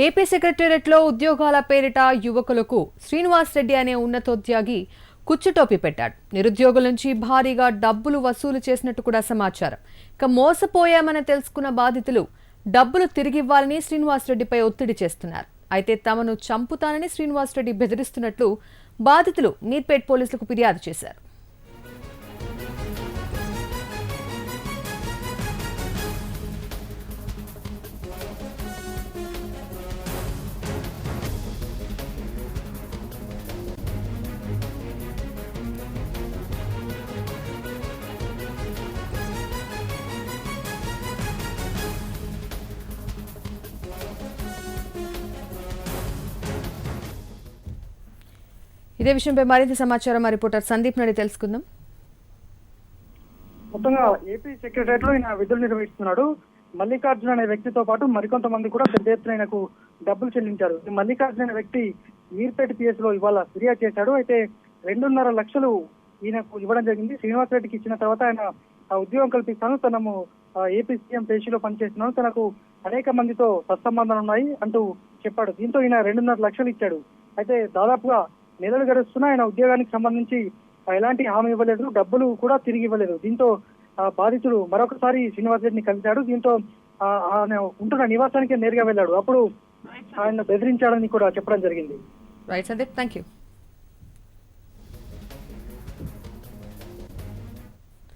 AP సెక్రటేరియట్లో ఉద్యోగాల పేరిట యువకులకు శ్రీనివాస్ రెడ్డి అనే ఉన్నతోద్యోగి కుచ్చుటోపీ పెట్టాడు. నిరుద్యోగుల నుంచి భారీగా డబ్బులు వసూలు చేసినట్టు కూడా సమాచారం. ఇక మోసపోయామని తెలుసుకున్న బాధితులు డబ్బులు తిరిగివ్వాలని శ్రీనివాస్ రెడ్డిపై ఒత్తిడి చేస్తున్నారు. అయితే తమను చంపుతానని శ్రీనివాస్ రెడ్డి బెదిరిస్తున్నట్లు బాధితులు మీర్పేట్ పోలీసులకు ఫిర్యాదు చేశారు. ఇదే విషయంపై మరింత సమాచారం మా రిపోర్టర్ సందీప్ నడి తెలుసుకుందాం. మొత్తంగా ఏపీ సెక్రటరియట్ లో ఈయన విధులు నిర్వహిస్తున్నాడు. మల్లికార్జున అనే వ్యక్తితో పాటు మరికొంతమంది కూడా పెద్ద ఎత్తున ఆయనకు డబ్బులు చెల్లించారు. ఈ మల్లికార్జున అనే వ్యక్తి మీర్పేట పిఎస్ లో ఇవాళ ఫిర్యాదు చేశాడు. అయితే 2.5 లక్షలు ఈయనకు ఇవ్వడం జరిగింది. శ్రీనివాస్ రెడ్డికి ఇచ్చిన తర్వాత ఆయన ఉద్యోగం కల్పిస్తాను, తనము ఏపీ సీఎం పేషీలో పనిచేస్తున్నాను, తనకు అనేక మందితో సత్సంబంధాలు ఉన్నాయి అంటూ చెప్పాడు. దీంతో ఈయన 2.5 లక్షలు ఇచ్చాడు. అయితే దాదాపుగా నెలలు గడుస్తున్నా ఆయన ఉద్యోగానికి సంబంధించి ఎలాంటి హామీ ఇవ్వలేదు, డబ్బులు కూడా తిరిగి ఇవ్వలేదు. దీంతో బాధితుడు మరొకసారి శ్రీనివాస్ రెడ్డిని కలిశాడు. దీంతో ఆయన ఉంటున్న నివాసానికి నేరుగా వెళ్ళాడు. అప్పుడు ఆయన బెదిరించాడని కూడా చెప్పడం జరిగింది. Right Sandeep, thank you.